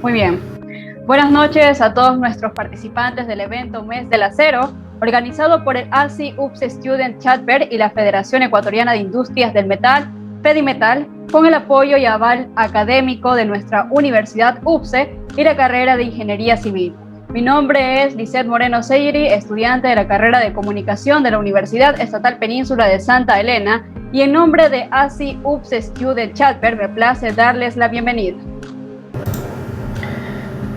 Muy bien. Buenas noches a todos nuestros participantes del evento Mes del Acero, organizado por el ASI UPSE Student Chatver y la Federación Ecuatoriana de Industrias del Metal, FEDIMETAL, con el apoyo y aval académico de nuestra Universidad UPSE y la carrera de Ingeniería Civil. Mi nombre es Lisette Moreno Seyri, estudiante de la carrera de Comunicación de la Universidad Estatal Península de Santa Elena, y en nombre de ASI UPSE Student Chatver me place darles la bienvenida.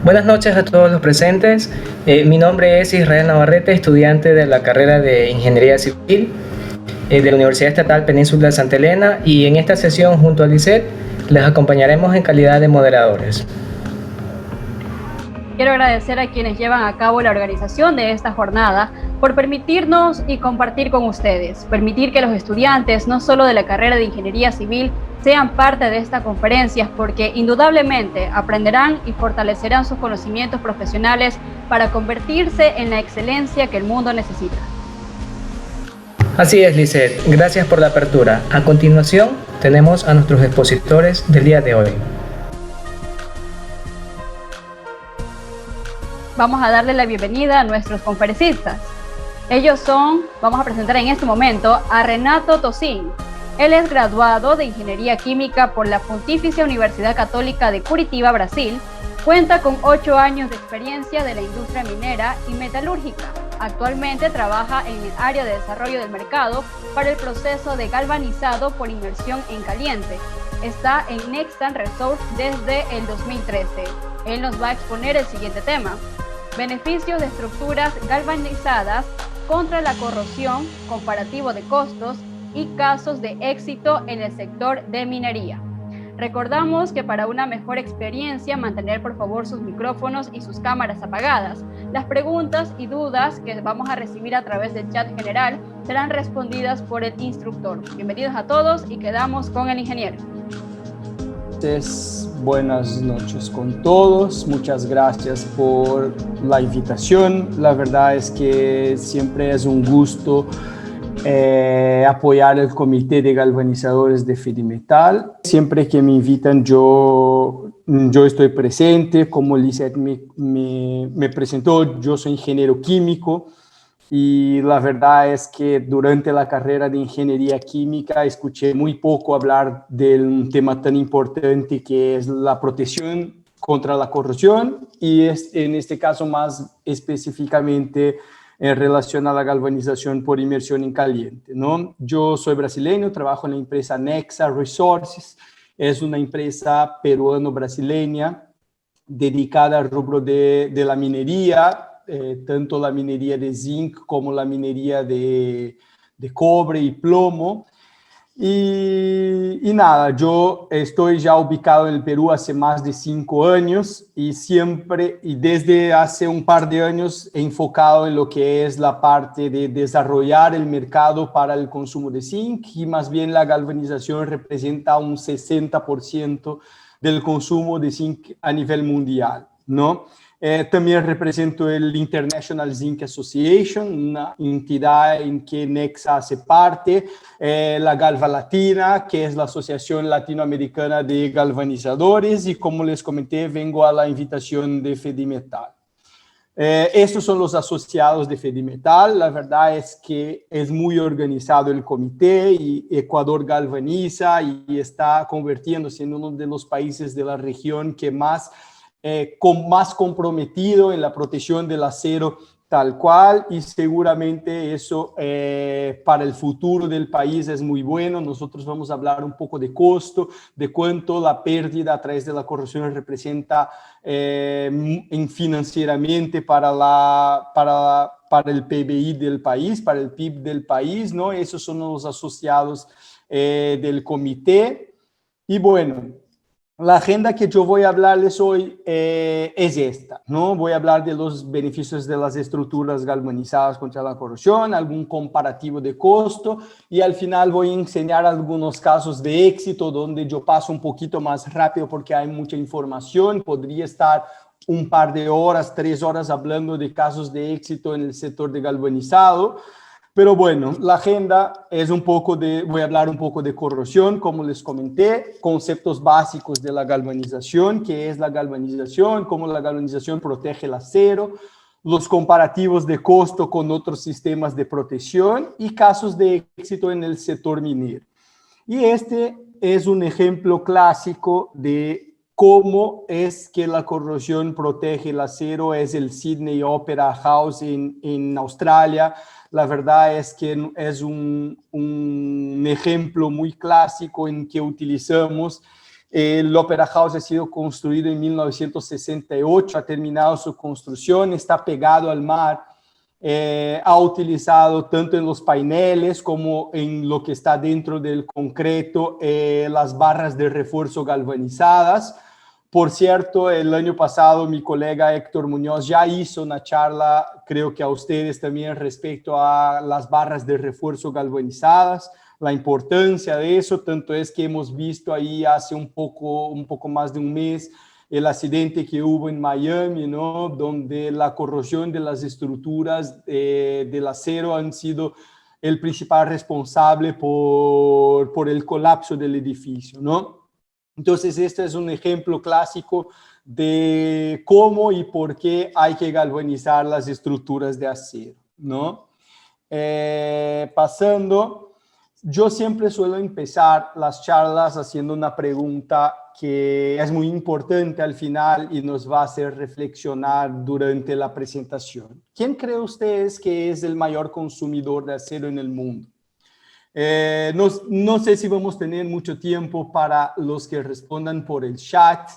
Buenas noches a todos los presentes. Mi nombre es Israel Navarrete, estudiante de la carrera de Ingeniería Civil de la Universidad Estatal Península de Santa Elena, y en esta sesión junto a Lisette les acompañaremos en calidad de moderadores. Quiero agradecer a quienes llevan a cabo la organización de esta jornada por permitirnos y compartir con ustedes, permitir que los estudiantes, no solo de la carrera de Ingeniería Civil, sean parte de esta conferencia, porque indudablemente aprenderán y fortalecerán sus conocimientos profesionales para convertirse en la excelencia que el mundo necesita. Así es, Lisette. Gracias por la apertura. A continuación, tenemos a nuestros expositores del día de hoy. Vamos a darle la bienvenida a nuestros conferencistas. Ellos son, vamos a presentar en este momento a Renato Tocin. Él es graduado de Ingeniería Química por la Pontificia Universidad Católica de Curitiba, Brasil. Cuenta con 8 años de experiencia de la industria minera y metalúrgica. Actualmente trabaja en el área de desarrollo del mercado para el proceso de galvanizado por inmersión en caliente. Está en Nextan Resource desde el 2013. Él nos va a exponer el siguiente tema: beneficios de estructuras galvanizadas contra la corrosión, comparativo de costos y casos de éxito en el sector de minería. Recordamos que para una mejor experiencia, mantener por favor sus micrófonos y sus cámaras apagadas. Las preguntas y dudas que vamos a recibir a través del chat general serán respondidas por el instructor. Bienvenidos a todos y quedamos con el ingeniero. Buenas noches con todos, muchas gracias por la invitación. La verdad es que siempre es un gusto apoyar el Comité de Galvanizadores de FEDIMETAL. Siempre que me invitan yo estoy presente. Como Lisette me presentó, yo soy ingeniero químico. Y la verdad es que durante la carrera de Ingeniería Química escuché muy poco hablar de un tema tan importante que es la protección contra la corrosión, y en este caso más específicamente en relación a la galvanización por inmersión en caliente, ¿no? Yo soy brasileño, trabajo en la empresa Nexa Resources. Es una empresa peruano-brasileña dedicada al rubro de la minería, tanto la minería de zinc como la minería de cobre y plomo. Y nada, yo estoy ya ubicado en el Perú hace más de 5 años y desde hace un par de años he enfocado en lo que es la parte de desarrollar el mercado para el consumo de zinc, y más bien la galvanización representa un 60% del consumo de zinc a nivel mundial, ¿no? También represento el International Zinc Association, una entidad en que Nexa hace parte, la Galva Latina, que es la Asociación Latinoamericana de Galvanizadores, y como les comenté, vengo a la invitación de FEDIMETAL. Estos son los asociados de FEDIMETAL. La verdad es que es muy organizado el comité, y Ecuador galvaniza y está convirtiéndose en uno de los países de la región que más comprometido en la protección del acero tal cual, y seguramente eso para el futuro del país es muy bueno. Nosotros vamos a hablar un poco de costo, de cuánto la pérdida a través de la corrosión representa financieramente para el PBI del país, para el PIB del país, ¿no? Esos son los asociados del comité. Y bueno, la agenda que yo voy a hablarles hoy es esta, ¿no? Voy a hablar de los beneficios de las estructuras galvanizadas contra la corrosión, algún comparativo de costo, y al final voy a enseñar algunos casos de éxito donde yo paso un poquito más rápido porque hay mucha información. Podría estar un par de horas, 3 horas hablando de casos de éxito en el sector de galvanizado. Pero bueno, la agenda es voy a hablar un poco de corrosión, como les comenté, conceptos básicos de la galvanización, qué es la galvanización, cómo la galvanización protege el acero, los comparativos de costo con otros sistemas de protección y casos de éxito en el sector minero. Y este es un ejemplo clásico de cómo es que la corrosión protege el acero, es el Sydney Opera House en Australia. La verdad es que es un ejemplo muy clásico en que utilizamos. El Opera House ha sido construido en 1968, ha terminado su construcción, está pegado al mar. Ha utilizado tanto en los paineles como en lo que está dentro del concreto las barras de refuerzo galvanizadas. Por cierto, el año pasado mi colega Héctor Muñoz ya hizo una charla, creo que a ustedes también, respecto a las barras de refuerzo galvanizadas, la importancia de eso. Tanto es que hemos visto ahí hace un poco más de un mes el accidente que hubo en Miami, ¿no? Donde la corrosión de las estructuras del acero han sido el principal responsable por el colapso del edificio, ¿no? Entonces, este es un ejemplo clásico de cómo y por qué hay que galvanizar las estructuras de acero, ¿no? Pasando, yo siempre suelo empezar las charlas haciendo una pregunta que es muy importante al final y nos va a hacer reflexionar durante la presentación. ¿Quién cree ustedes que es el mayor consumidor de acero en el mundo? No sé si vamos a tener mucho tiempo para los que respondan por el chat.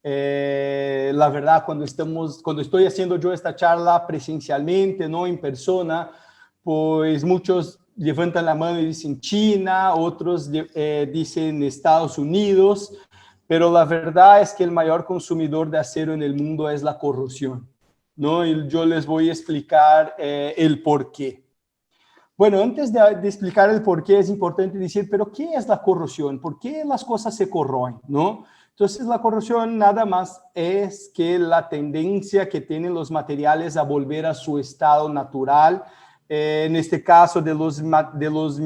La verdad, cuando estoy haciendo yo esta charla presencialmente, no en persona, pues muchos levantan la mano y dicen China, otros dicen Estados Unidos, pero la verdad es que el mayor consumidor de acero en el mundo es la corrosión, ¿no? Y yo les voy a explicar el por qué. Bueno, antes de explicar el por qué, es importante decir, pero ¿qué es la corrosión? ¿Por qué las cosas se corroen, no? Entonces, la corrosión nada más es que la tendencia que tienen los materiales a volver a su estado natural, en este caso de los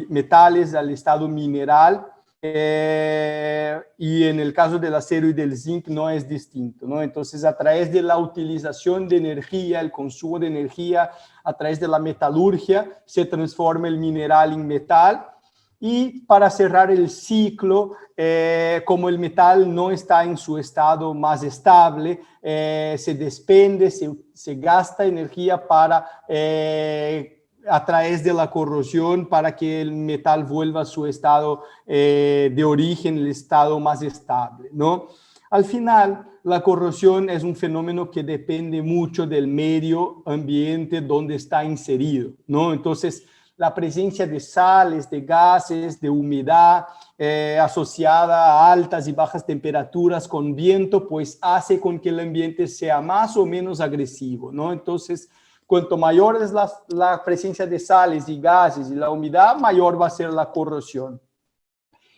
metales al estado mineral, y en el caso del acero y del zinc no es distinto, ¿no? Entonces, a través de la utilización de energía, el consumo de energía, a través de la metalurgia, se transforma el mineral en metal. Y para cerrar el ciclo, como el metal no está en su estado más estable, se despende, se gasta energía para, a través de la corrosión, para que el metal vuelva a su estado de origen, el estado más estable, ¿no? Al final, la corrosión es un fenómeno que depende mucho del medio ambiente donde está inserido, ¿no? Entonces, la presencia de sales, de gases, de humedad asociada a altas y bajas temperaturas con viento, pues hace con que el ambiente sea más o menos agresivo, ¿no? Entonces, cuanto mayor es la presencia de sales y gases y la humedad, mayor va a ser la corrosión.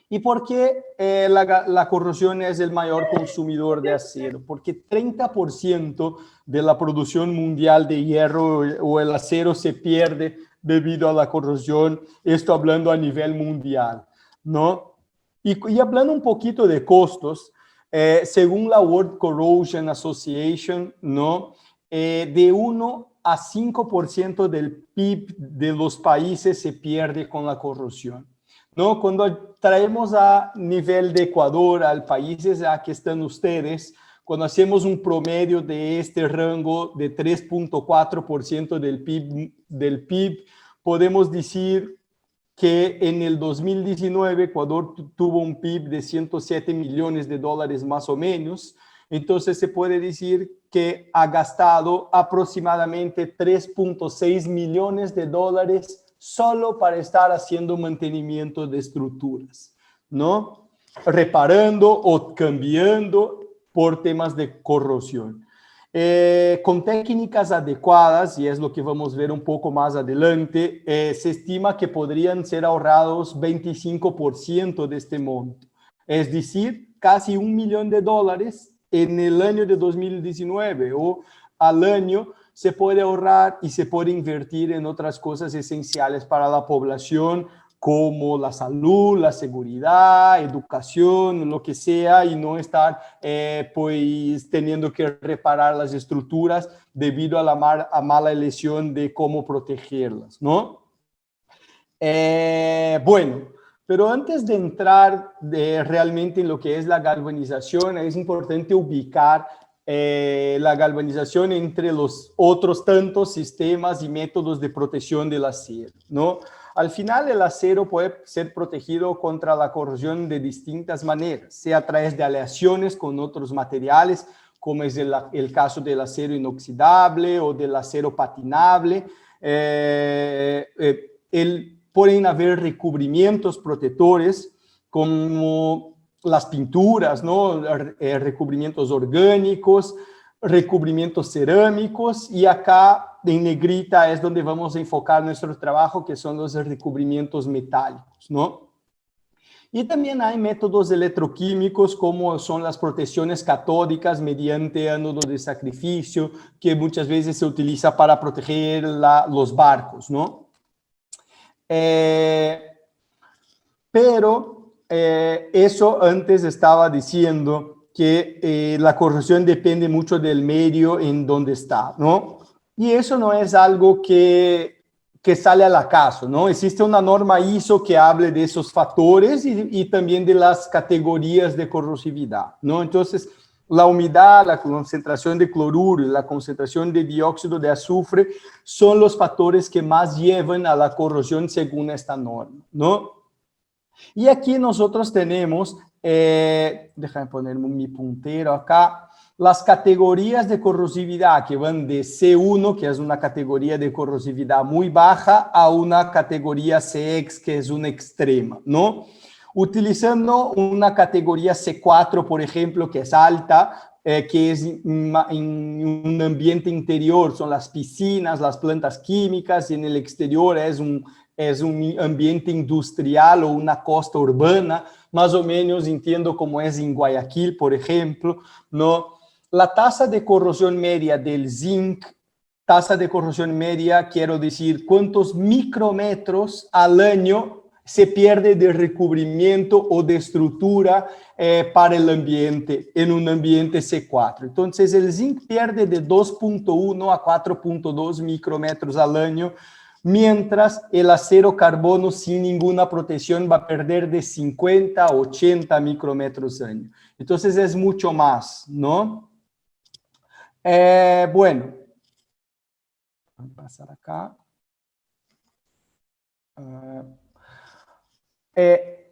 ¿Y por qué la corrosión es el mayor consumidor de acero? Porque 30% de la producción mundial de hierro o el acero se pierde debido a la corrosión, esto hablando a nivel mundial, ¿no? Y hablando un poquito de costos, según la World Corrosion Association, ¿no? De 1 a 5% del PIB de los países se pierde con la corrosión, ¿no? Cuando traemos a nivel de Ecuador, al países a que están ustedes, cuando hacemos un promedio de este rango de 3.4% del PIB, podemos decir que en el 2019 Ecuador tuvo un PIB de 107 millones de dólares más o menos. Entonces se puede decir que ha gastado aproximadamente 3.6 millones de dólares solo para estar haciendo mantenimiento de estructuras, ¿no? Reparando o cambiando por temas de corrosión. Con técnicas adecuadas, y es lo que vamos a ver un poco más adelante, se estima que podrían ser ahorrados 25% de este monto. Es decir, casi $1 millón en el año de 2019 o al año se puede ahorrar y se puede invertir en otras cosas esenciales para la población, como la salud, la seguridad, educación, lo que sea, y no estar pues teniendo que reparar las estructuras debido a la mala elección de cómo protegerlas, ¿no? Bueno, pero antes de entrar realmente en lo que es la galvanización, es importante ubicar la galvanización entre los otros tantos sistemas y métodos de protección del acero, ¿no? Al final, el acero puede ser protegido contra la corrosión de distintas maneras, sea a través de aleaciones con otros materiales, como es el caso del acero inoxidable o del acero patinable. Pueden haber recubrimientos protectores, como las pinturas, ¿no? Recubrimientos orgánicos, recubrimientos cerámicos, y acá en negrita es donde vamos a enfocar nuestro trabajo, que son los recubrimientos metálicos, ¿no? Y también hay métodos electroquímicos, como son las protecciones catódicas mediante ánodo de sacrificio, que muchas veces se utiliza para proteger los barcos, ¿no? Pero eso antes estaba diciendo que la corrosión depende mucho del medio en donde está, ¿no? Y eso no es algo que sale al acaso, ¿no? Existe una norma ISO que hable de esos factores y también de las categorías de corrosividad, ¿no? Entonces, la humedad, la concentración de cloruro y la concentración de dióxido de azufre son los factores que más llevan a la corrosión según esta norma, ¿no? Y aquí nosotros tenemos, déjame poner mi puntero acá, las categorías de corrosividad que van de C1, que es una categoría de corrosividad muy baja, a una categoría CX, que es una extrema, ¿no? Utilizando una categoría C4, por ejemplo, que es alta, que es en un ambiente interior, son las piscinas, las plantas químicas, y en el exterior es un ambiente industrial o una costa urbana, más o menos entiendo como es en Guayaquil, por ejemplo, ¿no? La tasa de corrosión media del zinc, tasa de corrosión media, quiero decir, cuántos micrómetros al año se pierde de recubrimiento o de estructura para el ambiente, en un ambiente C4. Entonces, el zinc pierde de 2.1 a 4.2 micrómetros al año, mientras el acero carbono sin ninguna protección va a perder de 50 a 80 micrómetros al año. Entonces, es mucho más, ¿no? Bueno, voy a pasar acá.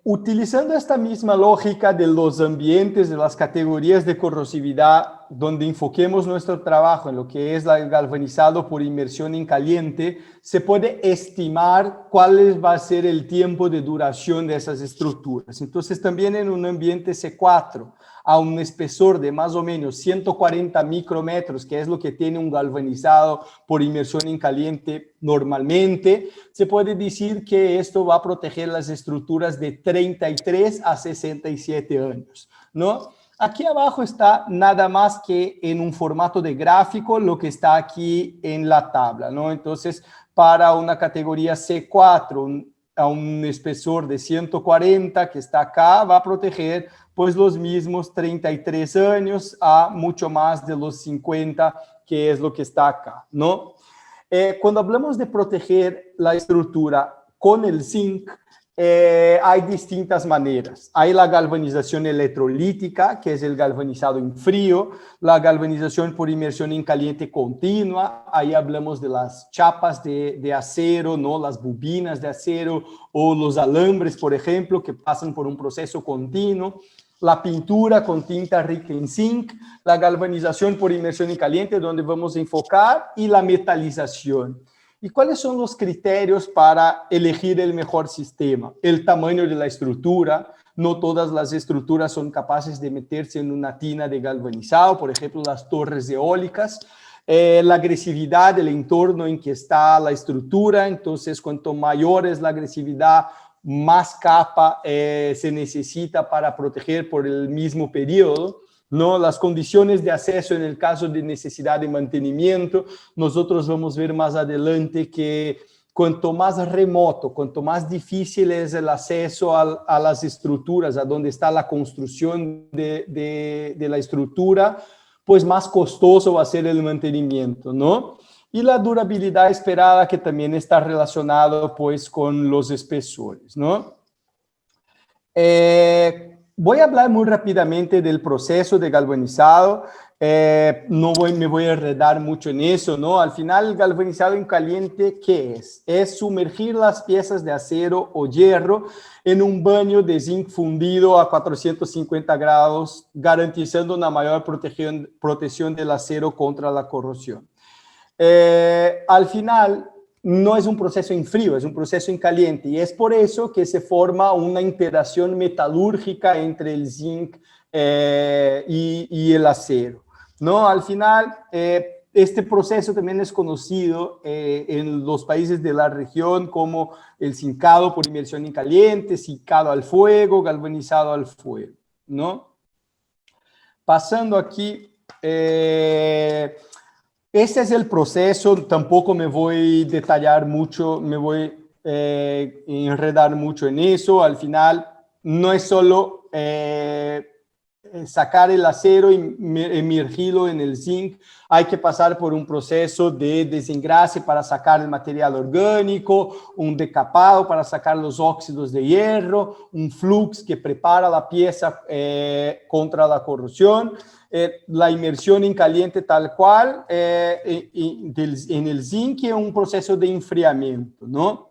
Utilizando esta misma lógica de los ambientes, de las categorías de corrosividad, donde enfoquemos nuestro trabajo en lo que es el galvanizado por inmersión en caliente, se puede estimar cuál va a ser el tiempo de duración de esas estructuras. Entonces, también en un ambiente C4, a un espesor de más o menos 140 micrómetros, que es lo que tiene un galvanizado por inmersión en caliente normalmente, se puede decir que esto va a proteger las estructuras de 33 a 67 años, ¿no? Aquí abajo está nada más que en un formato de gráfico lo que está aquí en la tabla, ¿no? Entonces, para una categoría C4, a un espesor de 140 que está acá, va a proteger pues los mismos 33 años a mucho más de los 50, que es lo que está acá, ¿no? Cuando hablamos de proteger la estructura con el zinc, hay distintas maneras. Hay la galvanización electrolítica, que es el galvanizado en frío, la galvanización por inmersión en caliente continua, ahí hablamos de las chapas de acero, ¿no? Las bobinas de acero o los alambres, por ejemplo, que pasan por un proceso continuo. La pintura con tinta rica en zinc, la galvanización por inmersión en caliente, donde vamos a enfocar, y la metalización. ¿Y cuáles son los criterios para elegir el mejor sistema? El tamaño de la estructura. No todas las estructuras son capaces de meterse en una tina de galvanizado, por ejemplo, las torres eólicas. La agresividad del entorno en que está la estructura. Entonces, cuanto mayor es la agresividad, más capa se necesita para proteger por el mismo periodo. ¿no? Las condiciones de acceso en el caso de necesidad de mantenimiento, nosotros vamos a ver más adelante que cuanto más remoto, cuanto más difícil es el acceso a las estructuras, a donde está la construcción de la estructura, pues más costoso va a ser el mantenimiento, ¿no? Y la durabilidad esperada, que también está relacionado pues con los espesores, ¿no? Voy a hablar muy rápidamente del proceso de galvanizado. No me voy a enredar mucho en eso, ¿no? Al final, el galvanizado en caliente, ¿qué es? Es sumergir las piezas de acero o hierro en un baño de zinc fundido a 450 grados, garantizando una mayor protección del acero contra la corrosión. Al final, no es un proceso en frío, es un proceso en caliente, y es por eso que se forma una interacción metalúrgica entre el zinc y el acero, ¿no? Al final, este proceso también es conocido en los países de la región como el zincado por inmersión en caliente, zincado al fuego, galvanizado al fuego, ¿no? Pasando aquí... Este es el proceso, tampoco me voy a detallar mucho, me voy a enredar mucho en eso. Al final, no es solo sacar el acero y emergirlo en el zinc, hay que pasar por un proceso de desengrase para sacar el material orgánico, un decapado para sacar los óxidos de hierro, un flux que prepara la pieza contra la corrosión. La inmersión en caliente tal cual en el zinc es un proceso de enfriamiento, ¿no?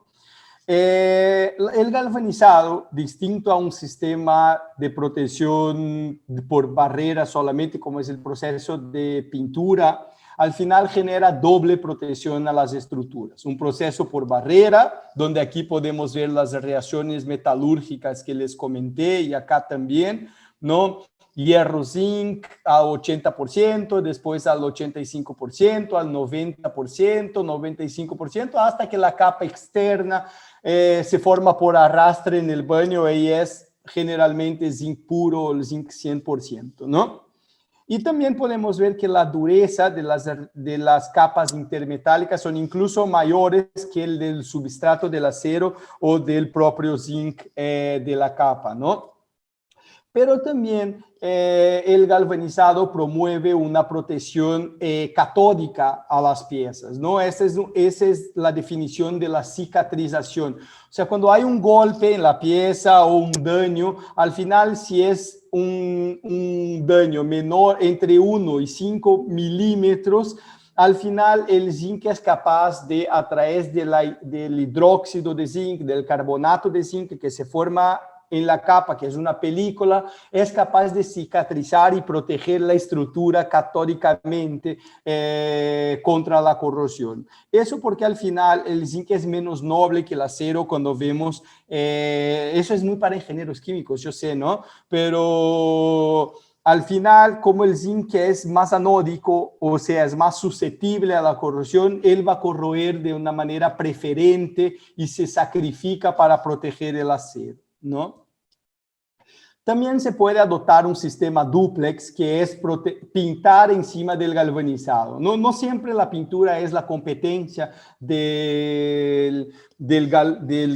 El galvanizado, distinto a un sistema de protección por barrera solamente, como es el proceso de pintura, al final genera doble protección a las estructuras. Un proceso por barrera, donde aquí podemos ver las reacciones metalúrgicas que les comenté, y acá también, ¿no? Hierro zinc al 80%, después al 85%, al 90%, 95%, hasta que la capa externa se forma por arrastre en el baño y es generalmente zinc puro o zinc 100%, ¿no? Y también podemos ver que la dureza de las capas intermetálicas son incluso mayores que el del substrato del acero o del propio zinc de la capa, ¿no? Pero también el galvanizado promueve una protección catódica a las piezas, ¿no? Esa es la definición de la cicatrización. O sea, cuando hay un golpe en la pieza o un daño, al final, si es un daño menor entre 1 y 5 milímetros, al final el zinc es capaz de, a través del hidróxido de zinc, del carbonato de zinc que se forma en la capa, que es una película, es capaz de cicatrizar y proteger la estructura catódicamente contra la corrosión. Eso porque al final el zinc es menos noble que el acero cuando vemos, eso es muy para ingenieros químicos, yo sé, ¿no? Pero al final, como el zinc es más anódico, o sea, es más susceptible a la corrosión, él va a corroer de una manera preferente y se sacrifica para proteger el acero, ¿no? También se puede adoptar un sistema dúplex, que es pintar encima del galvanizado. No siempre la pintura es la competencia del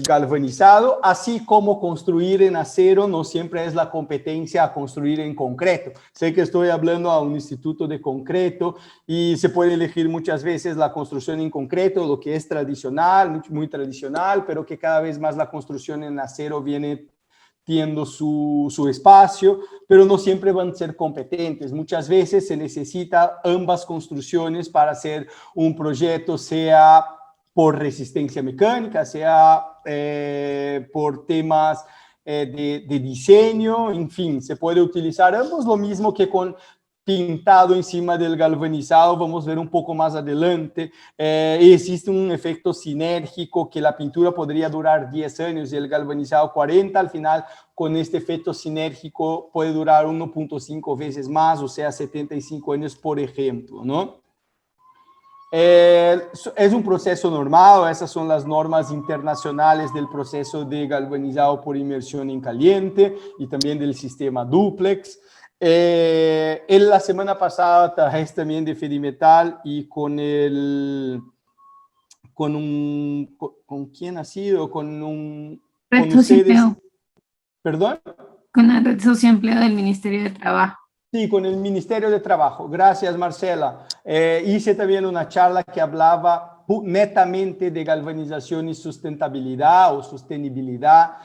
galvanizado, así como construir en acero no siempre es la competencia a construir en concreto. Sé que estoy hablando a un instituto de concreto y se puede elegir muchas veces la construcción en concreto, lo que es tradicional, muy tradicional, pero que cada vez más la construcción en acero viene teniendo su espacio, pero no siempre van a ser competentes. Muchas veces se necesita ambas construcciones para hacer un proyecto, sea por resistencia mecánica, sea por temas de diseño, en fin, se puede utilizar ambos, lo mismo que con pintado encima del galvanizado, vamos a ver un poco más adelante. Existe un efecto sinérgico que la pintura podría durar 10 años y el galvanizado 40, al final con este efecto sinérgico puede durar 1.5 veces más, o sea, 75 años, por ejemplo, ¿no? Es un proceso normal, esas son las normas internacionales del proceso de galvanizado por inmersión en caliente y también del sistema dúplex. En la semana pasada traje también de Fedimetal y con ¿con quién ha sido? Red Con ustedes, Socioempleo, perdón. con la Red Socioempleo del Ministerio de Trabajo. Sí, con el Ministerio de Trabajo. Gracias, Marcela. Hice también una charla que hablaba netamente de galvanización y sustentabilidad o sostenibilidad.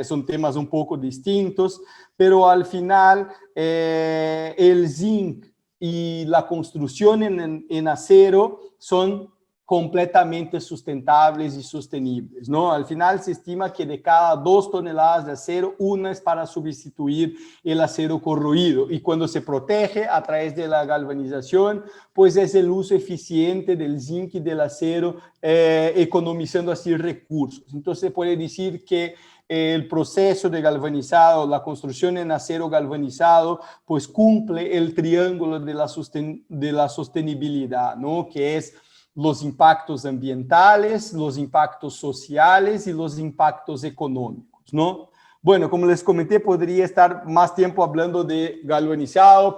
Son temas un poco distintos, pero al final el zinc y la construcción en acero son completamente sustentables y sostenibles, ¿no? Al final se estima que de cada 2 toneladas de acero, una es para sustituir el acero corroído, y cuando se protege a través de la galvanización, pues es el uso eficiente del zinc y del acero, economizando así recursos. Entonces se puede decir que el proceso de galvanizado, la construcción en acero galvanizado, pues cumple el triángulo de la sostenibilidad, ¿no? Que es los impactos ambientales, los impactos sociales y los impactos económicos, ¿no? Bueno, como les comenté, podría estar más tiempo hablando de galvanizado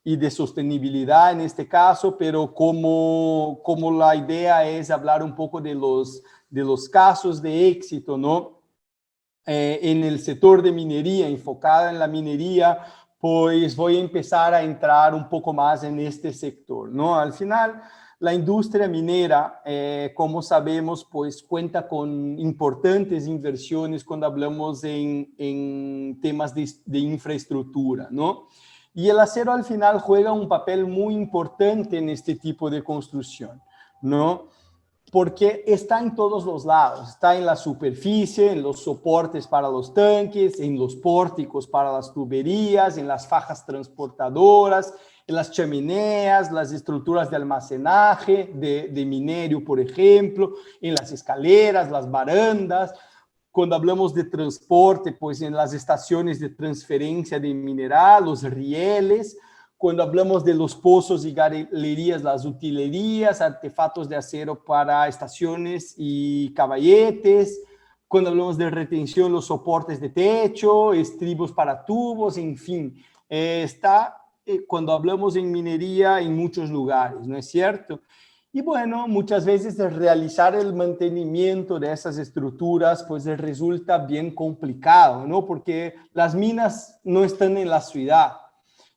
y de sostenibilidad en este caso, pero como la idea es hablar un poco de los casos de éxito, ¿no? En el sector de minería, enfocada en la minería, pues voy a empezar a entrar un poco más en este sector, ¿no? Al final, la industria minera, como sabemos, pues cuenta con importantes inversiones cuando hablamos en temas de infraestructura, ¿no? Y el acero al final juega un papel muy importante en este tipo de construcción, ¿no? Porque está en todos los lados, está en la superficie, en los soportes para los tanques, en los pórticos para las tuberías, en las fajas transportadoras, en las chimeneas, las estructuras de almacenaje de minerio, por ejemplo, en las escaleras, las barandas. Cuando hablamos de transporte, pues en las estaciones de transferencia de mineral, los rieles. Cuando hablamos de los pozos y galerías, las utilerías, artefactos de acero para estaciones y caballetes. Cuando hablamos de retención, los soportes de techo, estribos para tubos, en fin. Cuando hablamos en minería en muchos lugares, ¿no es cierto? Y bueno, muchas veces realizar el mantenimiento de esas estructuras pues resulta bien complicado, ¿no? Porque las minas no están en la ciudad.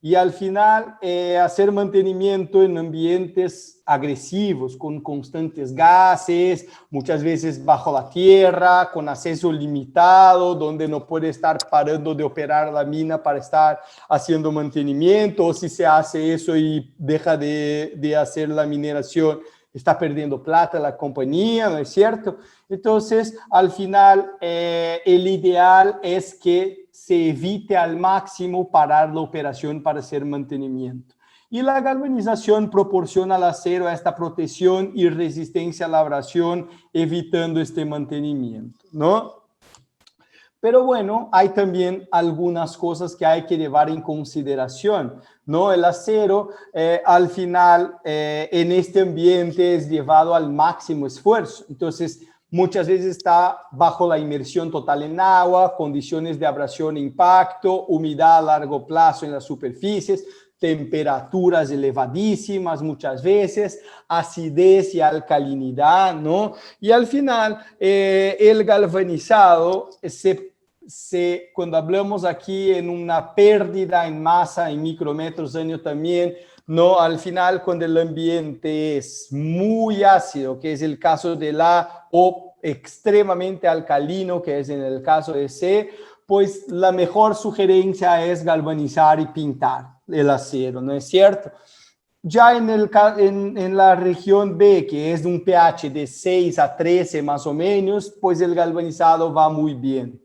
Y al final, hacer mantenimiento en ambientes agresivos, con constantes gases, muchas veces bajo la tierra, con acceso limitado, donde no puede estar parando de operar la mina para estar haciendo mantenimiento, o si se hace eso y deja de hacer la mineración, está perdiendo plata la compañía, ¿no es cierto? Entonces, al final, el ideal es que se evite al máximo parar la operación para hacer mantenimiento. Y la galvanización proporciona al acero esta protección y resistencia a la abrasión, evitando este mantenimiento, ¿no? Pero bueno, hay también algunas cosas que hay que llevar en consideración, ¿no? El acero, al final, en este ambiente es llevado al máximo esfuerzo. Entonces, muchas veces está bajo la inmersión total en agua, condiciones de abrasión e impacto, humedad a largo plazo en las superficies, temperaturas elevadísimas muchas veces, acidez y alcalinidad, ¿no? Y al final, el galvanizado cuando hablamos aquí en una pérdida en masa, en micrometros año también, ¿no? Al final, cuando el ambiente es muy ácido, que es el caso de la, o extremadamente alcalino, que es en el caso de C, pues la mejor sugerencia es galvanizar y pintar el acero, ¿no es cierto? Ya en la región B, que es de un pH de 6 a 13 más o menos, pues el galvanizado va muy bien.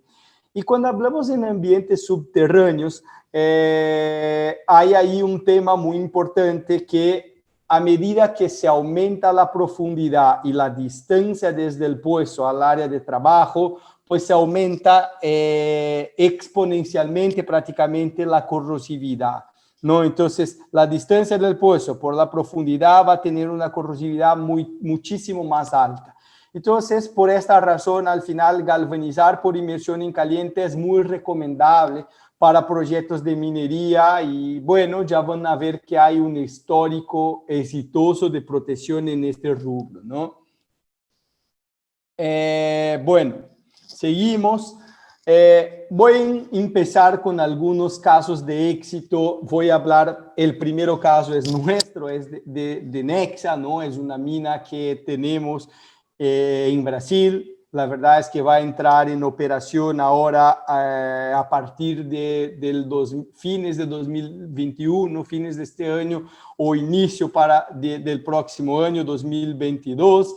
Y cuando hablamos en ambientes subterráneos, hay ahí un tema muy importante que a medida que se aumenta la profundidad y la distancia desde el pozo al área de trabajo, pues se aumenta exponencialmente prácticamente la corrosividad, ¿no? Entonces, la distancia del pozo por la profundidad va a tener una corrosividad muchísimo más alta. Entonces, por esta razón, al final, galvanizar por inmersión en caliente es muy recomendable para proyectos de minería y bueno, ya van a ver que hay un histórico exitoso de protección en este rubro, ¿no? Bueno, seguimos. Voy a empezar con algunos casos de éxito. Voy a hablar, el primero caso es nuestro, es de Nexa, ¿no? Es una mina que tenemos en Brasil. La verdad es que va a entrar en operación ahora a partir fines de 2021, fines de este año o inicio del próximo año, 2022.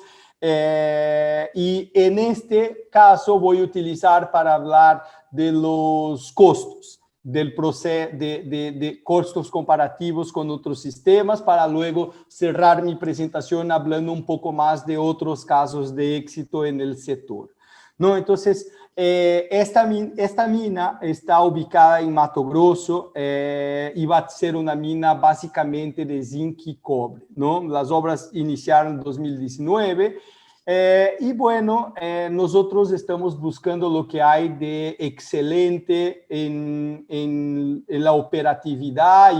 Y en este caso voy a utilizar para hablar de los costos, del proceso de costos comparativos con otros sistemas, para luego cerrar mi presentación hablando un poco más de otros casos de éxito en el sector, ¿no? Entonces, esta mina está ubicada en Mato Grosso y va a ser una mina básicamente de zinc y cobre, ¿no? Las obras iniciaron en 2019 y bueno, nosotros estamos buscando lo que hay de excelente en la operatividad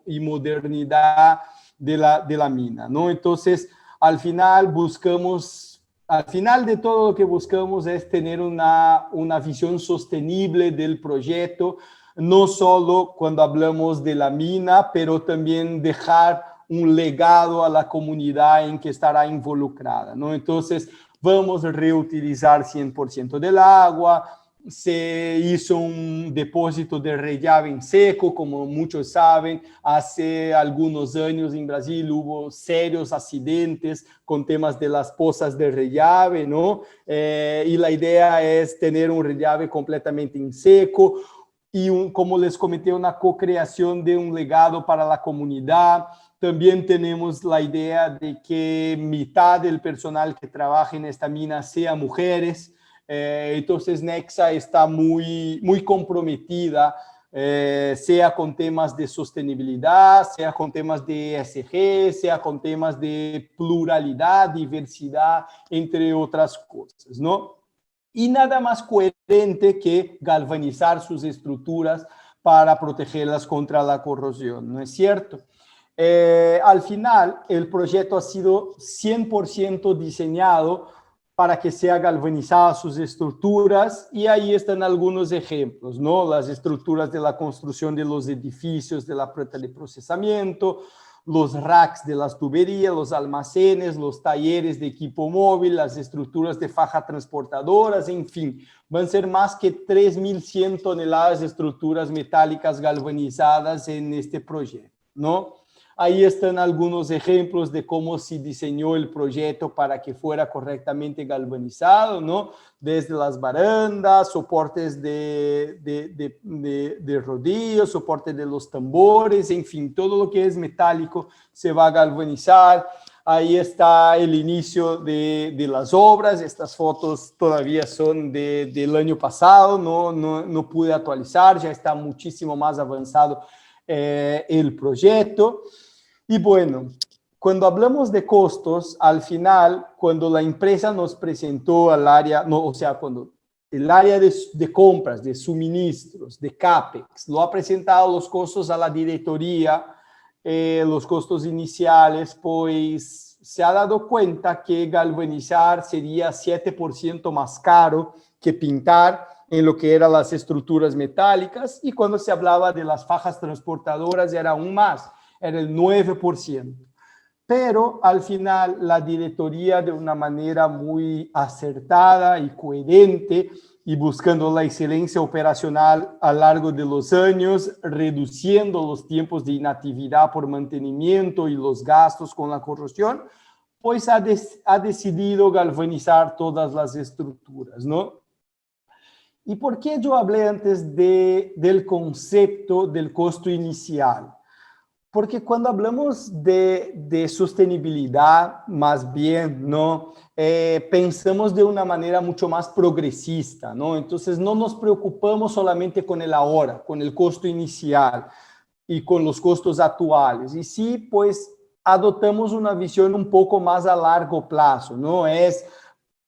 y modernidad de la mina, ¿no? Entonces, al final de todo lo que buscamos es tener una visión sostenible del proyecto, no solo cuando hablamos de la mina, pero también dejar un legado a la comunidad en que estará involucrada, ¿no? Entonces, vamos a reutilizar 100% del agua. Se hizo un depósito de rellave en seco, como muchos saben. Hace algunos años en Brasil hubo serios accidentes con temas de las pozas de rellave, ¿no? Y la idea es tener un rellave completamente en seco y, como les comenté, una co-creación de un legado para la comunidad. También tenemos la idea de que mitad del personal que trabaja en esta mina sea mujeres. Entonces, Nexa está muy comprometida, sea con temas de sostenibilidad, sea con temas de ESG, sea con temas de pluralidad, diversidad, entre otras cosas, ¿no? Y nada más coherente que galvanizar sus estructuras para protegerlas contra la corrosión, ¿no es cierto? Al final, el proyecto ha sido 100% diseñado para que sea galvanizada sus estructuras, y ahí están algunos ejemplos, ¿no? Las estructuras de la construcción de los edificios de la planta de procesamiento, los racks de las tuberías, los almacenes, los talleres de equipo móvil, las estructuras de faja transportadoras, en fin, van a ser más que 3.100 toneladas de estructuras metálicas galvanizadas en este proyecto, ¿no? Ahí están algunos ejemplos de cómo se diseñó el proyecto para que fuera correctamente galvanizado, ¿no? Desde las barandas, soportes de rodillos, soporte de los tambores, en fin, todo lo que es metálico se va a galvanizar. Ahí está el inicio de las obras. Estas fotos todavía son del año pasado, no pude actualizar, ya está muchísimo más avanzado el proyecto. Y bueno, cuando hablamos de costos, al final, cuando la empresa nos presentó al área, no, o sea, cuando el área de compras, de suministros, de CAPEX, lo ha presentado los costos a la directoría, los costos iniciales, pues se ha dado cuenta que galvanizar sería 7% más caro que pintar en lo que eran las estructuras metálicas, y cuando se hablaba de las fajas transportadoras era aún más, era el 9%. Pero al final la directoría, de una manera muy acertada y coherente y buscando la excelencia operacional a lo largo de los años, reduciendo los tiempos de inactividad por mantenimiento y los gastos con la corrosión, pues ha decidido galvanizar todas las estructuras, ¿no? ¿Y por qué yo hablé antes del concepto del costo inicial? Porque cuando hablamos de sostenibilidad, más bien, ¿no? Pensamos de una manera mucho más progresista, ¿no? Entonces, no nos preocupamos solamente con el ahora, con el costo inicial y con los costos actuales. Y sí, pues, adoptamos una visión un poco más a largo plazo, ¿no? Es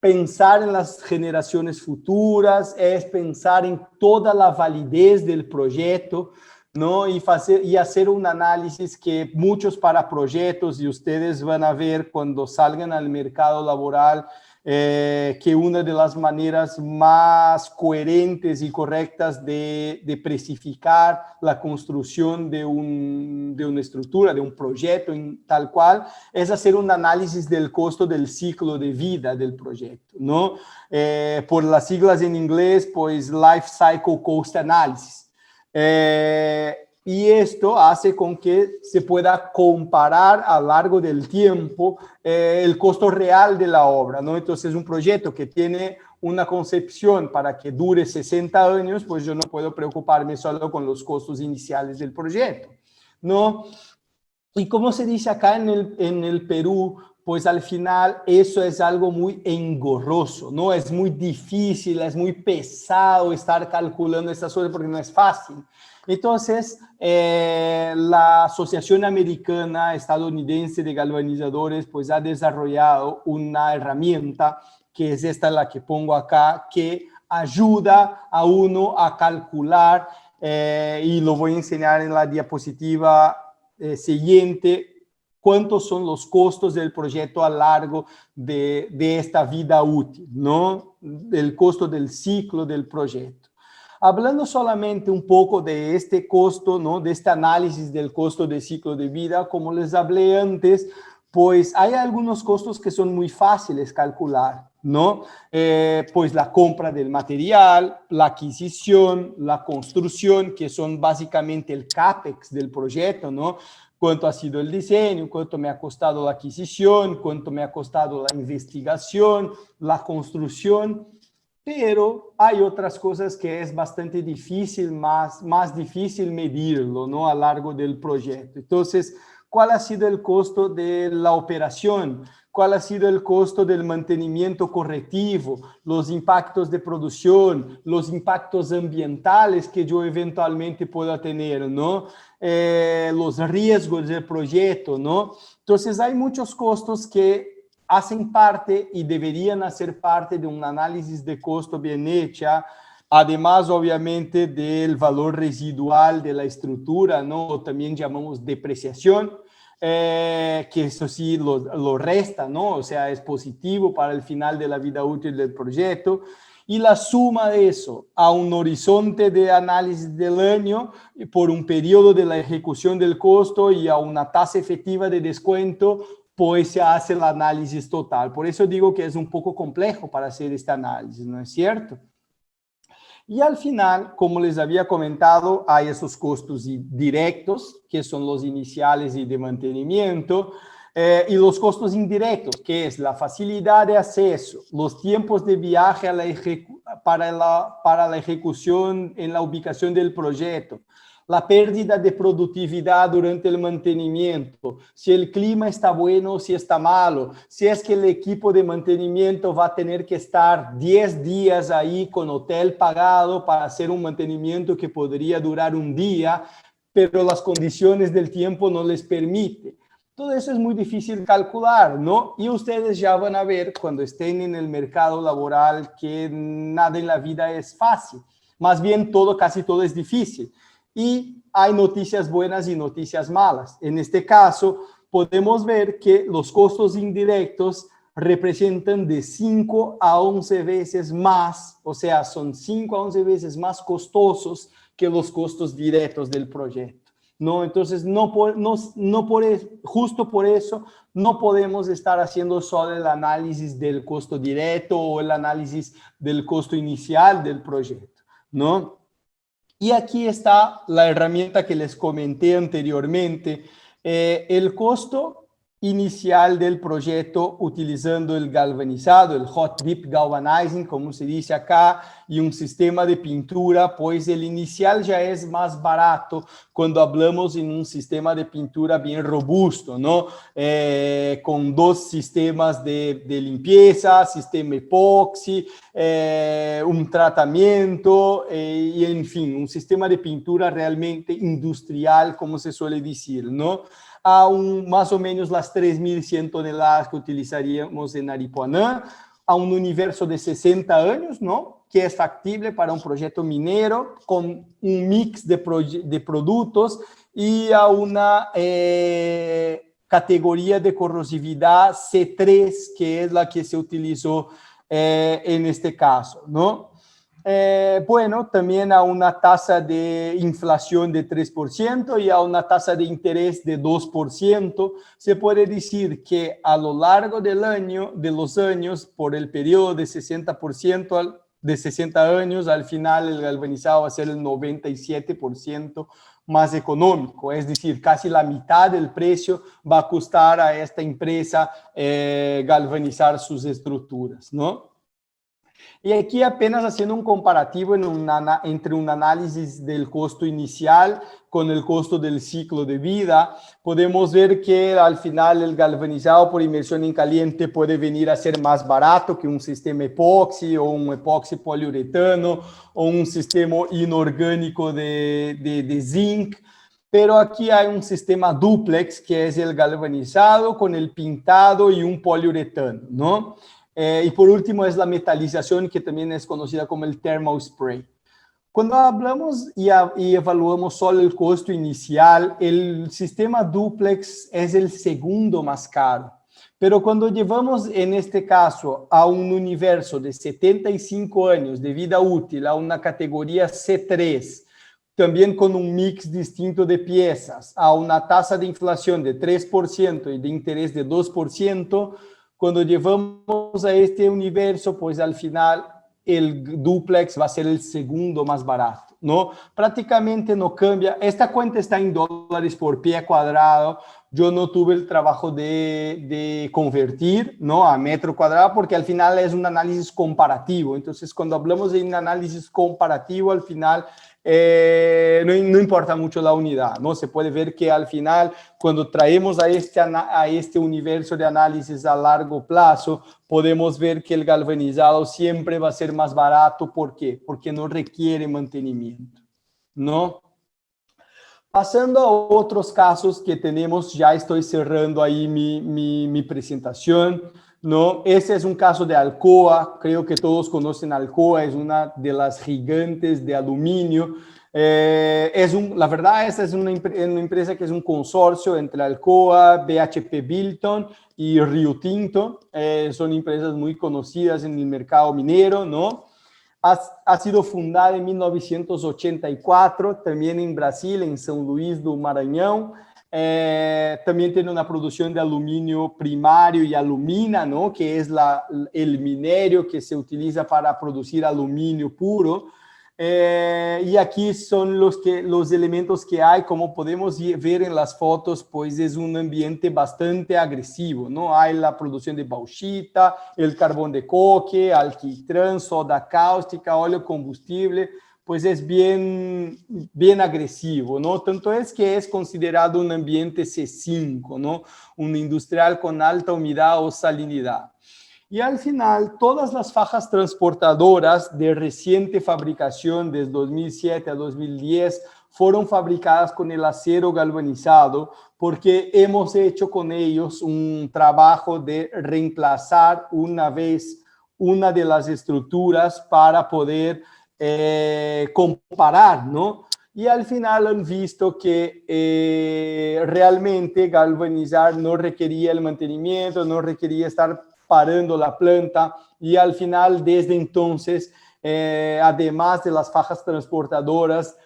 pensar en las generaciones futuras, es pensar en toda la validez del proyecto, ¿no? Y hacer un análisis que muchos para proyectos, y ustedes van a ver cuando salgan al mercado laboral, que una de las maneras más coherentes y correctas de precificar la construcción de una estructura, de un proyecto tal cual, es hacer un análisis del costo del ciclo de vida del proyecto, ¿no? Por las siglas en inglés, pues Life Cycle Cost Analysis. Y esto hace con que se pueda comparar a lo largo del tiempo el costo real de la obra, ¿no? Entonces, un proyecto que tiene una concepción para que dure 60 años, pues yo no puedo preocuparme solo con los costos iniciales del proyecto, ¿no? Y como se dice acá en el Perú, pues al final eso es algo muy engorroso, ¿no? Es muy difícil, es muy pesado estar calculando estas cosas porque no es fácil. Entonces, la Asociación Americana Estadounidense de Galvanizadores pues ha desarrollado una herramienta, que es esta la que pongo acá, que ayuda a uno a calcular, y lo voy a enseñar en la diapositiva siguiente, cuántos son los costos del proyecto a lo largo de esta vida útil, ¿no? El costo del ciclo del proyecto. Hablando solamente un poco de este costo, ¿no? De este análisis del costo de ciclo de vida, como les hablé antes, pues hay algunos costos que son muy fáciles calcular, ¿no? Pues la compra del material, la adquisición, la construcción, que son básicamente el CAPEX del proyecto, ¿no? Cuánto ha sido el diseño, cuánto me ha costado la adquisición, cuánto me ha costado la investigación, la construcción. Pero hay otras cosas que es bastante difícil, más difícil medirlo, ¿no? A lo largo del proyecto. Entonces, ¿cuál ha sido el costo de la operación? ¿Cuál ha sido el costo del mantenimiento correctivo? Los impactos de producción, los impactos ambientales que yo eventualmente pueda tener, ¿no? Los riesgos del proyecto, ¿no? Entonces, hay muchos costos que hacen parte y deberían hacer parte de un análisis de costo bien hecha, además obviamente del valor residual de la estructura, ¿no? También llamamos depreciación, que eso sí lo resta, ¿no? O sea, es positivo para el final de la vida útil del proyecto. Y la suma de eso a un horizonte de análisis del año por un periodo de la ejecución del costo y a una tasa efectiva de descuento, pues se hace el análisis total. Por eso digo que es un poco complejo para hacer este análisis, ¿no es cierto? Y al final, como les había comentado, hay esos costos directos, que son los iniciales y de mantenimiento, y los costos indirectos, que es la facilidad de acceso, los tiempos de viaje para la ejecución en la ubicación del proyecto, la pérdida de productividad durante el mantenimiento, si el clima está bueno o si está malo, si es que el equipo de mantenimiento va a tener que estar 10 días ahí con hotel pagado para hacer un mantenimiento que podría durar un día, pero las condiciones del tiempo no les permiten. Todo eso es muy difícil calcular, ¿no? Y ustedes ya van a ver cuando estén en el mercado laboral que nada en la vida es fácil. Más bien casi todo es difícil. Y hay noticias buenas y noticias malas. En este caso, podemos ver que los costos indirectos representan de 5 a 11 veces más, o sea, son 5 a 11 veces más costosos que los costos directos del proyecto, ¿no? Entonces, justo por eso, no podemos estar haciendo solo el análisis del costo directo o el análisis del costo inicial del proyecto, ¿no? Y aquí está la herramienta que les comenté anteriormente, el costo inicial del proyecto utilizando el galvanizado, el hot dip galvanizing, como se dice acá, y un sistema de pintura, pues el inicial ya es más barato cuando hablamos en un sistema de pintura bien robusto, ¿no? Con 2 sistemas de limpieza, sistema epoxi, un tratamiento y en fin, un sistema de pintura realmente industrial, como se suele decir, ¿no? A más o menos las 3.100 toneladas que utilizaríamos en Aripuanã, a un universo de 60 años, ¿no? Que es factible para un proyecto minero con un mix de productos y a una categoría de corrosividad C3, que es la que se utilizó en este caso, ¿no? Bueno, también a una tasa de inflación de 3% y a una tasa de interés de 2%. Se puede decir que a lo largo de los años, por el periodo de 60%, de 60 años, al final el galvanizado va a ser el 97% más económico, es decir, casi la mitad del precio va a costar a esta empresa galvanizar sus estructuras, ¿no? Y aquí apenas haciendo un comparativo entre un análisis del costo inicial con el costo del ciclo de vida, podemos ver que al final el galvanizado por inmersión en caliente puede venir a ser más barato que un sistema epoxi o un epoxi poliuretano o un sistema inorgánico de zinc. Pero aquí hay un sistema duplex, que es el galvanizado con el pintado y un poliuretano, ¿no? Y por último es la metalización, que también es conocida como el thermal spray. Cuando hablamos y evaluamos solo el costo inicial, el sistema duplex es el segundo más caro. Pero cuando llevamos en este caso a un universo de 75 años de vida útil, a una categoría C3, también con un mix distinto de piezas, a una tasa de inflación de 3% y de interés de 2%, cuando llevamos a este universo, pues al final el duplex va a ser el segundo más barato, ¿no? Prácticamente no cambia. Esta cuenta está en dólares por pie cuadrado. Yo no tuve el trabajo de convertir, ¿no?, a metro cuadrado, porque al final es un análisis comparativo. Entonces, cuando hablamos de un análisis comparativo, al final no importa mucho la unidad, ¿no? Se puede ver que al final, cuando traemos a este universo de análisis a largo plazo, podemos ver que el galvanizado siempre va a ser más barato. ¿Por qué? Porque no requiere mantenimiento, ¿no? Pasando a otros casos que tenemos, ya estoy cerrando ahí mi presentación, ¿no? Este es un caso de Alcoa. Creo que todos conocen Alcoa, es una de las gigantes de aluminio. La verdad, esta es una empresa que es un consorcio entre Alcoa, BHP Billiton y Rio Tinto. Son empresas muy conocidas en el mercado minero, ¿no? Ha sido fundada en 1984, también en Brasil, en São Luís do Maranhão. También tiene una producción de aluminio primario y alumina, ¿no?, que es el minerio que se utiliza para producir aluminio puro. Y aquí son los elementos que hay. Como podemos ver en las fotos, pues es un ambiente bastante agresivo, ¿no? Hay la producción de bauxita, el carbón de coque, alquitrán, soda cáustica, óleo combustible. Pues es bien agresivo, ¿no? Tanto es que es considerado un ambiente C5, ¿no? Un industrial con alta humedad o salinidad. Y al final, todas las fajas transportadoras de reciente fabricación, desde 2007 a 2010, fueron fabricadas con el acero galvanizado, porque hemos hecho con ellos un trabajo de reemplazar una de las estructuras para poder comparar, ¿no? Y al final han visto que realmente galvanizar no requería el mantenimiento, no requería estar parando la planta, y al final, desde entonces, además de las fajas transportadoras,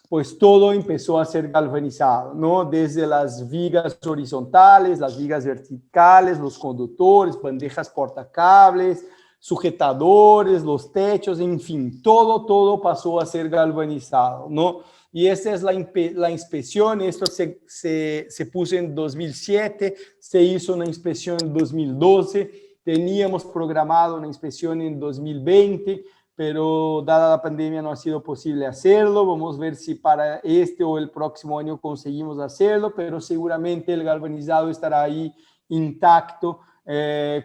pues todo empezó a ser galvanizado, ¿no? Desde las vigas horizontales, las vigas verticales, los conductores, bandejas portacables, sujetadores, los techos, en fin, todo pasó a ser galvanizado, ¿no? Y esta es la inspección. Esto se puso en 2007, se hizo una inspección en 2012, teníamos programado una inspección en 2020, pero dada la pandemia no ha sido posible hacerlo. Vamos a ver si para este o el próximo año conseguimos hacerlo, pero seguramente el galvanizado estará ahí intacto,